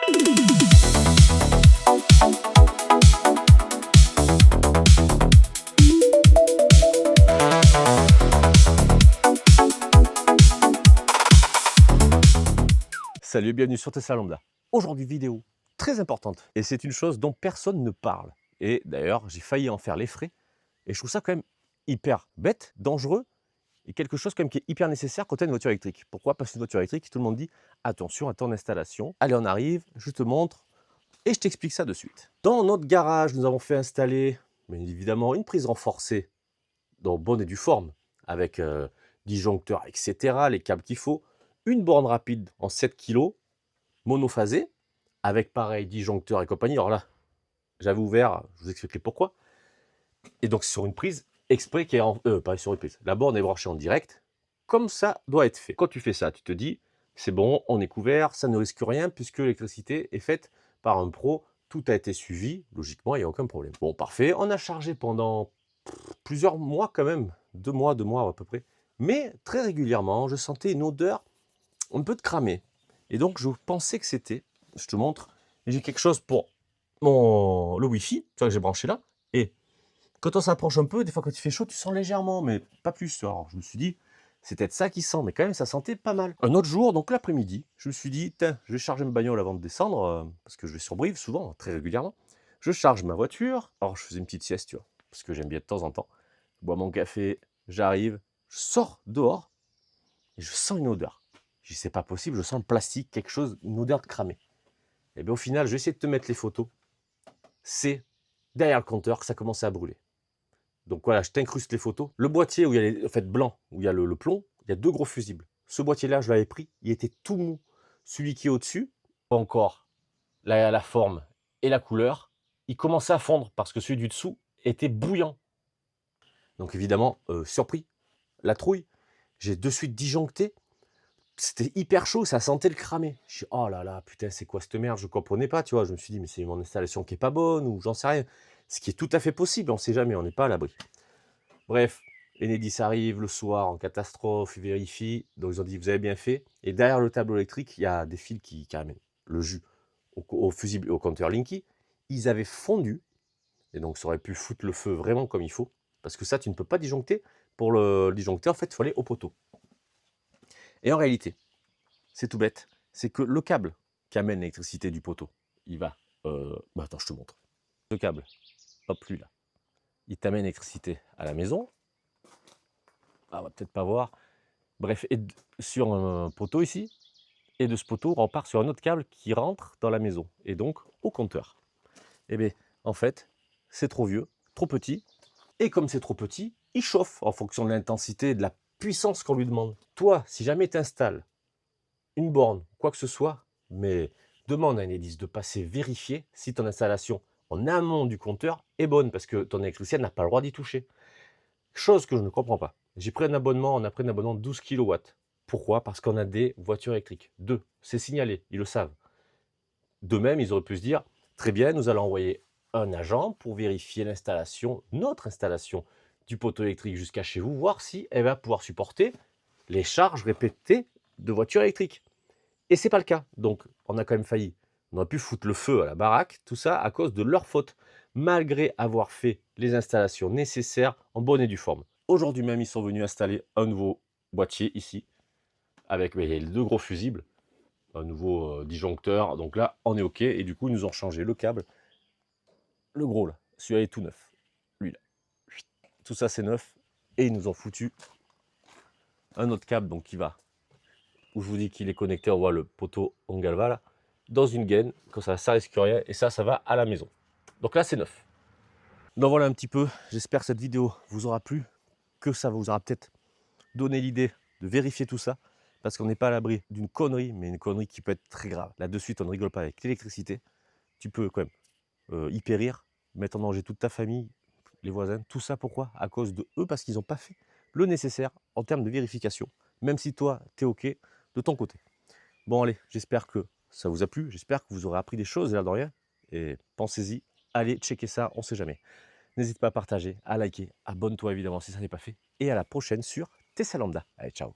Salut et bienvenue sur Tesla Lambda. Aujourd'hui, vidéo très importante. Et c'est une chose dont personne ne parle. Et d'ailleurs, j'ai failli en faire les frais. Et je trouve ça quand même hyper bête, dangereux, et quelque chose quand même qui est hyper nécessaire quand tu as une voiture électrique. Pourquoi? Parce qu'une voiture électrique, tout le monde dit attention à ton installation. Allez, on arrive, je te montre et je t'explique ça de suite. Dans notre garage, nous avons fait installer, bien évidemment, une prise renforcée dans bonne et due forme, avec disjoncteur, etc., les câbles qu'il faut, une borne rapide en 7 kg, monophasée, avec pareil, disjoncteur et compagnie. Alors là, j'avais ouvert, je vous expliquerai pourquoi. Et donc sur une prise exprès qui est en... pas sur une prise. La borne est branchée en direct, comme ça doit être fait. Quand tu fais ça, tu te dis, c'est bon, on est couvert, ça ne risque rien, puisque l'électricité est faite par un pro, tout a été suivi, logiquement, il n'y a aucun problème. Bon, parfait, on a chargé pendant plusieurs mois quand même, 2 mois à peu près. Mais très régulièrement, je sentais une odeur un peu de cramé. Et donc, je pensais que c'était, je te montre, j'ai quelque chose pour le Wi-Fi, tu vois, que j'ai branché là. Et quand on s'approche un peu, des fois quand il fait chaud, tu sens légèrement, mais pas plus. Alors, je me suis dit, c'est peut-être ça qui sent, mais quand même, ça sentait pas mal. Un autre jour, donc l'après-midi, je me suis dit, tiens, je vais charger ma bagnole avant de descendre, parce que je vais sur Brive souvent, très régulièrement. Je charge ma voiture. Alors, je faisais une petite sieste, tu vois, parce que j'aime bien de temps en temps. Je bois mon café, j'arrive, je sors dehors, et je sens une odeur. Je dis, c'est pas possible, je sens le plastique, quelque chose, une odeur de cramé. Et bien au final, je vais essayer de te mettre les photos. C'est derrière le compteur que ça commençait à brûler. Donc voilà, je t'incruste les photos. Le boîtier où il y a les, en fait, blanc, où il y a le plomb, il y a 2 gros fusibles. Ce boîtier-là, je l'avais pris, il était tout mou. Celui qui est au-dessus, pas encore la forme et la couleur, il commençait à fondre parce que celui du dessous était bouillant. Donc évidemment, surpris, la trouille, j'ai de suite disjoncté. C'était hyper chaud, ça sentait le cramé. Je dis, oh là là, putain, c'est quoi cette merde? Je comprenais pas, tu vois. Je me suis dit, mais c'est mon installation qui est pas bonne, ou j'en sais rien. Ce qui est tout à fait possible, on sait jamais, on n'est pas à l'abri. Bref, Enedis arrive le soir en catastrophe, il vérifie. Donc ils ont dit, vous avez bien fait. Et derrière le tableau électrique, il y a des fils qui amènent le jus au fusible et au compteur Linky. Ils avaient fondu, et donc ça aurait pu foutre le feu vraiment comme il faut. Parce que ça, tu ne peux pas disjoncter. Pour le disjoncter, en fait, il faut aller au poteau. Et en réalité, c'est tout bête, c'est que le câble qui amène l'électricité du poteau, il va... attends, je te montre. Le câble, hop, lui là, il t'amène l'électricité à la maison. Ah, on va peut-être pas voir. Bref, et sur un poteau ici, et de ce poteau, on part sur un autre câble qui rentre dans la maison, et donc au compteur. Eh bien, en fait, c'est trop vieux, trop petit, et comme c'est trop petit, il chauffe en fonction de l'intensité et de la puissance qu'on lui demande. Toi, si jamais tu installes une borne, quoi que ce soit, mais demande à Enedis de passer vérifier si ton installation en amont du compteur est bonne, parce que ton électricien n'a pas le droit d'y toucher. Chose que je ne comprends pas. J'ai pris un abonnement, on a pris un abonnement de 12 kW. Pourquoi? Parce qu'on a des voitures électriques. 2, c'est signalé, ils le savent. De même, ils auraient pu se dire, très bien, nous allons envoyer un agent pour vérifier l'installation, notre installation du poteau électrique jusqu'à chez vous, voir si elle va pouvoir supporter les charges répétées de voitures électriques. Et c'est pas le cas. Donc, on a quand même failli. On aurait pu foutre le feu à la baraque, tout ça à cause de leur faute, malgré avoir fait les installations nécessaires en bonne et due forme. Aujourd'hui même, ils sont venus installer un nouveau boîtier ici, avec les 2 gros fusibles, un nouveau disjoncteur. Donc là, on est OK. Et du coup, ils nous ont changé le câble. Le gros, là, celui-là est tout neuf. Lui, là. Tout ça, c'est neuf. Et ils nous ont foutu un autre câble, donc qui va, où je vous dis qu'il est connecté, on voit le poteau en galva là, dans une gaine, comme ça risque rien, et ça va à la maison. Donc là, c'est neuf. Donc voilà un petit peu, j'espère que cette vidéo vous aura plu, que ça vous aura peut-être donné l'idée de vérifier tout ça, parce qu'on n'est pas à l'abri d'une connerie, mais une connerie qui peut être très grave. Là, de suite, on ne rigole pas avec l'électricité. Tu peux quand même y périr, mettre en danger toute ta famille, les voisins. Tout ça, pourquoi? À cause de eux, parce qu'ils n'ont pas fait le nécessaire en termes de vérification, même si toi, tu es OK de ton côté. Bon, allez, j'espère que ça vous a plu, j'espère que vous aurez appris des choses, l'air de rien, et pensez-y, allez checker ça, on ne sait jamais. N'hésite pas à partager, à liker, abonne-toi évidemment si ça n'est pas fait, et à la prochaine sur Tesla Lambda. Allez, ciao.